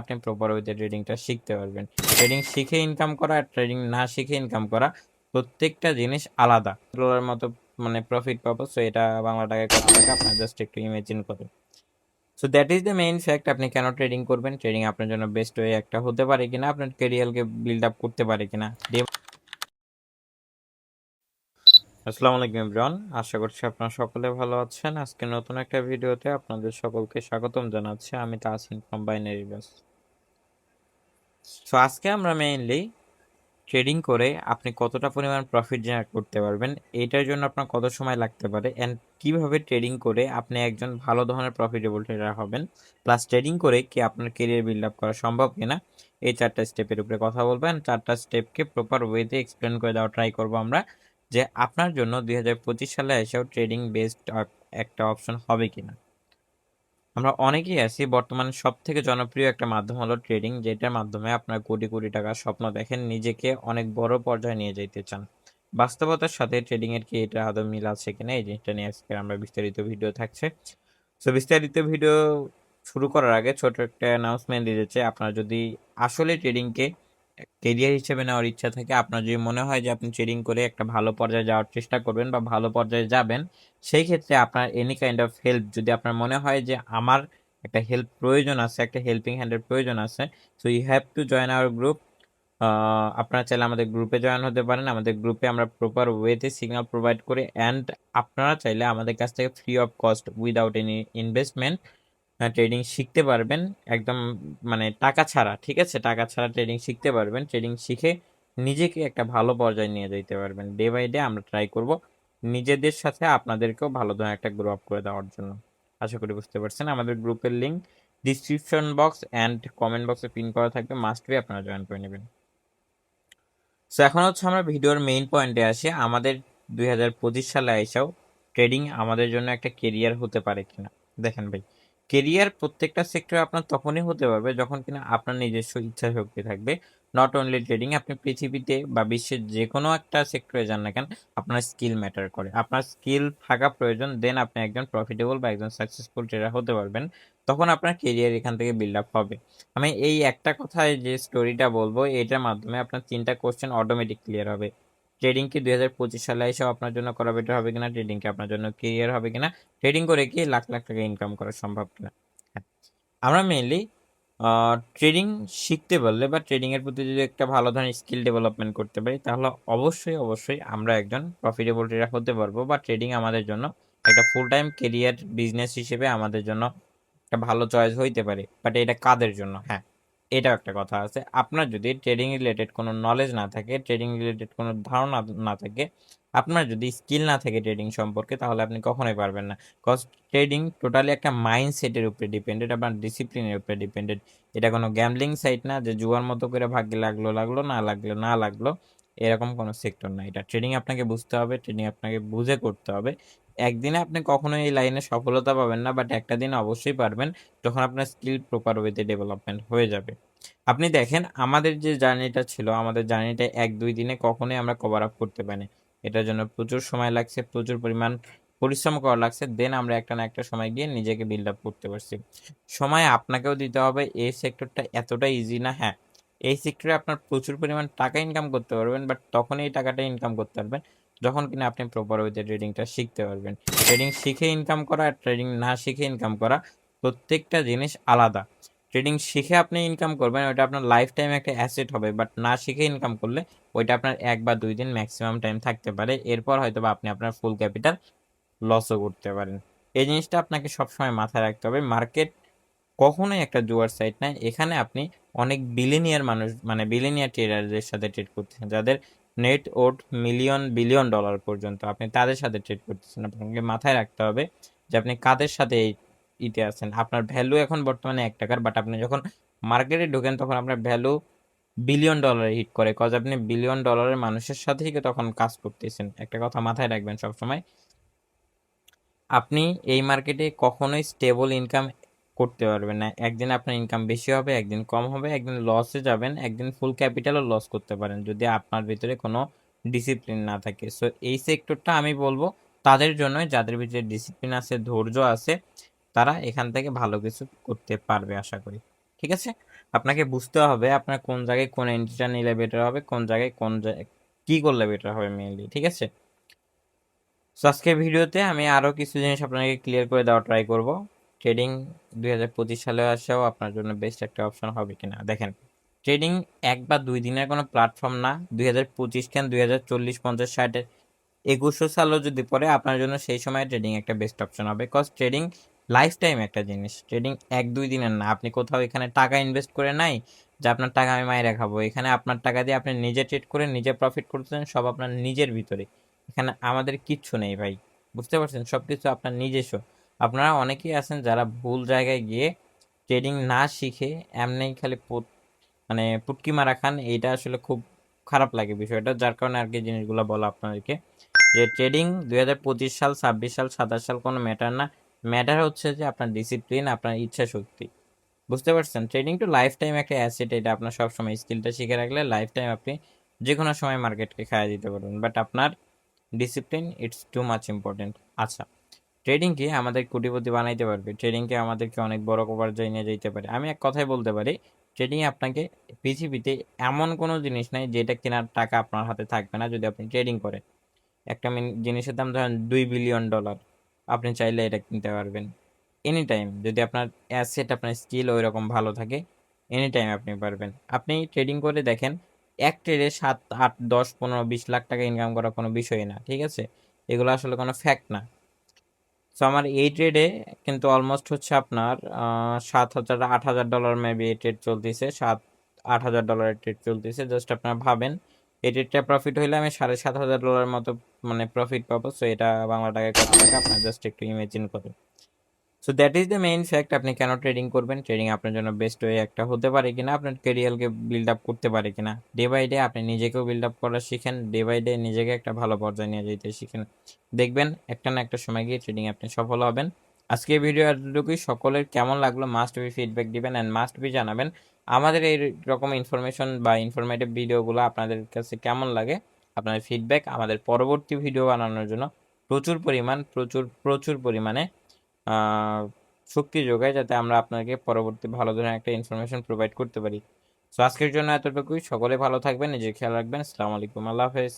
আপনি প্রপার ওয়েতে ট্রেডিংটা শিখতে পারবেন। ট্রেডিং শিখে ইনকাম করা আর ট্রেডিং না শিখে ইনকাম করা প্রত্যেকটা জিনিস আলাদা। ডলারের মতো প্রফিট পাবো, সো এটা বাংলা টাকায় কত টাকা আপনার জাস্ট একটু ইমাজিন করুন। So that is the main fact. আপনি কেন ট্রেডিং করবেন, ট্রেডিং আপনার জন্য বেস্ট ওয়ে একটা হতে পারে কিনা, আপনার ক্যারিয়ারকে বিল্ড আপ করতে পারে কিনা। আসসালামু আলাইকুম এভরিওয়ান, আশা করছি আপনারা সকলে ভালো আছেন। আজকে নতুন একটা ভিডিওতে আপনাদের সকলকে স্বাগতম জানাচ্ছি। আমি Tasin from binary bus. So আজকে আমরা মেইনলি ট্রেডিং করে আপনি কতটা পরিমাণ প্রফিট জেনারেট করতে পারবেন, এটার জন্য আপনার কত সময় লাগতে পারে, অ্যান্ড কিভাবে ট্রেডিং করে আপনি একজন ভালো ধরনের প্রফিটেবল ট্রেডার হবেন, প্লাস ট্রেডিং করে কি আপনার কেরিয়ার বিল্ড আপ করা সম্ভব কিনা, এই চারটা স্টেপের উপরে কথা বলবেন। চারটা স্টেপকে প্রপার ওয়েতে এক্সপ্লেন করে দেওয়া ট্রাই করবো আমরা, যে আপনার জন্য 2025 সালে এসেও ট্রেডিং বেসড একটা অপশন হবে কিনা। আমরা অনেকেই আছি, বর্তমানে সব থেকে জনপ্রিয় একটা মাধ্যম হলো ট্রেডিং, যেটার মাধ্যমে আপনার কোটি কোটি টাকার স্বপ্ন দেখেন, নিজেকে অনেক বড় পর্যায়ে নিয়ে যেতে চান। বাস্তবতার সাথে ট্রেডিং এর কি এটা আদৌ মিল আছে কিনা, এই জিনিসটা নিয়ে আজকে আমরা বিস্তারিত ভিডিও থাকছে। সো বিস্তারিত ভিডিও শুরু করার আগে ছোট একটা অ্যানাউন্সমেন্ট দিতে চাই। আপনার যদি আসলে ট্রেডিংকে কেরিয়ার হিসেবে নেওয়ার ইচ্ছা থাকে, আপনার যদি মনে হয় যে আপনি ট্রেডিং করে একটা ভালো পর্যায়ে যাওয়ার চেষ্টা করবেন বা ভালো পর্যায়ে যাবেন, সেই ক্ষেত্রে আপনার এনি কাইন্ড অফ হেল্প, যদি আপনার মনে হয় যে আমার একটা হেল্প প্রয়োজন আছে, একটা হেল্পিং হ্যান্ডের প্রয়োজন আছে, so you have to join our group. আপনারা চাইলে আমাদের গ্রুপে জয়েন হতে পারেন। আমাদের গ্রুপে আমরা প্রপার ওয়েতে সিগন্যাল প্রোভাইড করি, অ্যান্ড আপনারা চাইলে আমাদের কাছ থেকে free of cost without any investment trading শিখতে পারবেন, একদম টাকা ছাড়া। ঠিক আছে, টাকা ছাড়া ট্রেডিং শিখতে পারবেন। ট্রেডিং শিখে নিজেকে একটা ভালো পর্যায়ে নিয়ে যেতে পারবেন। ডে বাই ডে আমরা ট্রাই করব নিজেদের সাথে আপনাদেরকেও ভালো ধরনের একটা গ্রো আপ করে দেওয়ার জন্য। আশা করি বুঝতে পারছেন। আমাদের গ্রুপের link description box and comment বক্সে পিন করা থাকবে, মাস্ট বি আপনারা জয়েন করে নেবেন। সো এখন হচ্ছে আমরা ভিডিওর মেইন পয়েন্টে আসি। আমাদের 2025 সালে এসেও ট্রেডিং আমাদের জন্য একটা কেরিয়ার হতে পারে কিনা। দেখেন ভাই, কেরিয়ার প্রত্যেকটা সেক্টরে আপনার তখনই হতে পারবে যখন কিনা আপনার নিজস্ব ইচ্ছা শক্তি থাকবে। নট অনলি ট্রেডিং, আপনি পৃথিবীতে বা বিশ্বের যে কোনো একটা সেক্টরে যান না কেন, আপনার স্কিল ম্যাটার করে। আপনার স্কিল থাকা প্রয়োজন, দেন আপনি একজন প্রফিটেবল বা একজন সাকসেসফুল ট্রেডার হতে পারবেন। তখন আপনার কেরিয়ার এখান থেকে বিল্ড আপ হবে। আমি এই একটা কথায় যে স্টোরিটা বলবো, এটার মাধ্যমে আপনার 3টা কোশ্চেন অটোমেটিক ক্লিয়ার হবে। ট্রেডিং কি 2025 সালে এসে আপনার জন্য করা বেটার হবে কিনা, ট্রেডিং কি আপনার জন্য ক্লিয়ার হবে কিনা, ট্রেডিং করে কি লাখ লাখ টাকা ইনকাম করা সম্ভব কিনা। হ্যাঁ, আমরা মেইনলি ট্রেডিং শিখতে পারলে বা ট্রেডিং এর প্রতি যদি একটা ভালো ধরনের স্কিল ডেভেলপমেন্ট করতে পারি, তাহলে অবশ্যই অবশ্যই আমরা একজন প্রফিটেবল ট্রেডার হতে পারবো, বা ট্রেডিং আমাদের জন্য একটা ফুল টাইম কেরিয়ার বিজনেস হিসেবে আমাদের জন্য একটা ভালো চয়েস হইতে পারে। বাট এটা কাদের জন্য? হ্যাঁ, এটাও একটা কথা আছে। আপনার যদি ট্রেডিং রিলেটেড কোনো নলেজ না থাকে, ট্রেডিং রিলেটেড কোনো ধারণা না থাকে, আপনার যদি স্কিল না থাকে ট্রেডিং সম্পর্কে, তাহলে আপনি কখনোই পারবেন না। কজ ট্রেডিং টোটালি একটা মাইন্ডসেটের উপরে ডিপেন্ডেড, আপনার ডিসিপ্লিনের উপরে ডিপেন্ডেড। এটা কোনো গ্যাম্বলিং সাইট না যে জুয়ার মতো করে ভাগ্যে লাগলো লাগলো, না লাগলো না লাগলো, এরকম কোনো সেক্টর না। এটা ট্রেডিং আপনাকে বুঝতে হবে, ট্রেডিং আপনাকে বুঝে করতে হবে। একদিনে আপনি কখনোই এই লাইনে সফলতা পাবেন না, বাট একটা দিন অবশ্যই পারবেন, যখন আপনার স্কিল প্রপার ওয়েতে ডেভেলপমেন্ট হয়ে যাবে। আপনি দেখেন, আমাদের যে জার্নিটা ছিল, আমাদের জার্নিটা 1-2 দিনে কখনোই আমরা কভার আপ করতে পারি। এটার জন্য প্রচুর সময় লাগছে, প্রচুর পরিমাণ পরিশ্রম করা লাগছে, দেন আমরা একটা না একটা সময় গিয়ে নিজেকে বিল্ড আপ করতে পারছি। সময় আপনাকেও দিতে হবে। এই সেক্টরটা এতটা ইজি না। হ্যাঁ, এই সেক্টরে আপনার প্রচুর পরিমাণ টাকা ইনকাম করতে পারবেন, বাট তখন এই টাকাটা ইনকাম করতে পারবেন যখন কিনা আপনি প্রপার ওয়েতে ট্রেডিংটা শিখতে পারবেন। ট্রেডিং শিখে ইনকাম করা আর ট্রেডিং না শিখে ইনকাম করা প্রত্যেকটা জিনিস আলাদা। ট্রেডিং শিখে আপনি ইনকাম করবেন, ওইটা আপনার লাইফ টাইম একটা অ্যাসেট হবে, বাট না শিখে ইনকাম করলে ওইটা আপনার 1 বা 2 দিন ম্যাক্সিমাম টাইম থাকতে পারে। এরপর হয়তো বা আপনি আপনার ফুল ক্যাপিটাল লসও করতে পারেন। এই জিনিসটা আপনাকে সবসময় মাথায় রাখতে হবে। মার্কেট কখনোই একটা জুয়ার সাইট না। এখানে আপনি অনেক বিলিনিয়ার মানুষ, বিলিনিয়ার ট্রেডারদের সাথে ট্রেড করতেছেন, যাদের net worth million billion dollar পর্যন্ত, আপনি তাদের সাথে ট্রেড করতেছেন। আপনাকে মাথায় রাখতে হবে যে আপনি কাদের সাথে ইতে আছেন। আপনার ভ্যালু এখন বর্তমানে 1 টাকার, বাট আপনি যখন মার্কেটে ঢোকেন তখন আপনার ভ্যালু বিলিয়ন ডলারে হিট করে, কজ আপনি বিলিয়ন ডলারের মানুষের সাথেই তখন কাজ করতেছেন। একটা কথা মাথায় রাখবেন সবসময়, আপনি এই মার্কেটে কখনোই স্টেবল ইনকাম করতে পারবেন না। একদিন আপনার ইনকাম বেশি হবে, একদিন কম হবে, একদিন লসে যাবেন, একদিন ফুল ক্যাপিটালও লস করতে পারেন যদি আপনার ভিতরে কোনো ডিসিপ্লিন না থাকে। সো এই সেক্টরটা আমি বলবো তাদের জন্যই, যাদের ভিতরে ডিসিপ্লিন আছে, ধৈর্য আছে, তারা এখান থেকে ভালো কিছু করতে পারবে আশা করি। ঠিক আছে, আপনাকে বুঝতে হবে আপনার কোন জায়গায় কোন এন্ট্রিটা নিলে বেটার হবে, কোন জায়গায় কি করলে বেটার হবে মেইনলি, ঠিক আছে? সো আজকের ভিডিওতে আমি আরও কিছু জিনিস আপনাকে ক্লিয়ার করে দেওয়ার ট্রাই করব। ট্রেডিং 2025 সালে আসাও আপনার জন্য বেস্ট একটা অপশন হবে কিনা। দেখেন, ট্রেডিং 1 বা 2 দিনের কোনো প্ল্যাটফর্ম না। 2025 কেন 2040, 50, 60, 2100 সালও যদি পরে আপনার জন্য সেই সময় ট্রেডিং একটা বেস্ট অপশন হবে। বিকজ ট্রেডিং লাইফ টাইম একটা জিনিস, ট্রেডিং 1-2 দিনের না। আপনি কোথাও এখানে টাকা ইনভেস্ট করে নাই যে আপনার টাকা আমি মাইরে খাবো। এখানে আপনার টাকা দিয়ে আপনি নিজে ট্রেড করে নিজে প্রফিট করতেছেন, সব আপনার নিজের ভিতরে। এখানে আমাদের কিচ্ছু নেই ভাই, বুঝতে পারছেন? সব কিছু আপনার নিজস্ব। আপনারা অনেকেই আছেন যারা ভুল জায়গায় গিয়ে ট্রেডিং না শিখে এমনি খালি মানে পুটকি মারা খান। এইটা আসলে খুব খারাপ লাগে বিষয়টা, যার কারণে আর কি জিনিসগুলো বলা আপনাদেরকে যে ট্রেডিং 2025 সাল, 26 সাল, 27 সাল কোনো ম্যাটার না। ম্যাটার হচ্ছে যে আপনার ডিসিপ্লিন, আপনার ইচ্ছা শক্তি, বুঝতে পারছেন? ট্রেডিং টু লাইফ টাইম একটা অ্যাসেট। এটা আপনার সবসময় স্কিলটা শিখে রাখলে লাইফ টাইম আপনি যে কোনো সময় মার্কেটকে খাইয়ে দিতে পারবেন। বাট আপনার discipline it's too much important. আচ্ছা, ট্রেডিংকে আমাদের কোটিপতি বানাইতে পারবে, ট্রেডিংকে আমাদেরকে অনেক বড় পর্যায়ে নিয়ে যেতে পারে। আমি এক কথাই বলতে পারি, ট্রেডিং আপনাকে, পৃথিবীতে এমন কোনো জিনিস নাই যেটা কেনার টাকা আপনার হাতে থাকবে না যদি আপনি ট্রেডিং করেন। একটা জিনিসের দাম ধরেন $2 বিলিয়ন, আপনি চাইলে এটা কিনতে পারবেন এনি টাইম। যদি আপনার অ্যাসেট, আপনার স্কিল ওই রকম ভালো থাকে, এনি টাইম আপনি পারবেন। আপনি ট্রেডিং করে দেখেন, এক ট্রেডে 7, 8, 10, 15, 20 লাখ টাকা ইনকাম করা কোনো বিষয় না, ঠিক আছে? এগুলো আসলে কোনো ফ্যাক্ট না। সো আমার এই ট্রেডে কিন্তু অলমোস্ট হচ্ছে আপনার $7,000, $8,000 মেবি এই ট্রেড চলতেছে, $7,000-8,000 ট্রেড চলতেছে। জাস্ট আপনারা ভাবেন, এই ট্রেডটা প্রফিট হইলে আমি $7,500 মতো মানে প্রফিট পাবো। সো এটা বাংলা টাকায় কত টাকা আপনার জাস্ট একটু ইমেজিন করেন। So that is the main fact. আপনি কেন ট্রেডিং করবেন, ট্রেডিং আপনার জন্য বেস্ট ওয়ে একটা হতে পারে কিনা, আপনার ক্যারিয়ারকে বিল্ড আপ করতে পারে কিনা। ডে বাই ডে আপনি নিজেকেও বিল্ড আপ করা শিখেন, ডে বাই ডে নিজেকে একটা ভালো পর্যায়ে নিয়ে যেতে শিখেন। দেখবেন একটা না একটা সময় গিয়ে ট্রেডিং আপনি সফল হবেন। আজকে ভিডিও এতটুকুই। সকলের কেমন লাগলো মাস্ট বি ফিডব্যাক দিবেন অ্যান্ড মাস্ট বি জানাবেন আমাদের এই রকম ইনফরমেশন বা ইনফরমেটিভ ভিডিওগুলো আপনাদের কাছে কেমন লাগে। আপনাদের ফিডব্যাক আমাদের পরবর্তী ভিডিও বানানোর জন্য প্রচুর পরিমাণে শক্তি যোগায়, যাতে আমরা আপনাকে পরবর্তী ভালো ধরনের একটা ইনফরমেশন প্রোভাইড করতে পারি। সো আজকের জন্য এতটুকুই। সকলে ভালো থাকবেন, নিজের খেয়াল রাখবেন। আসসালামু আলাইকুম, আল্লাহ হাফেজ।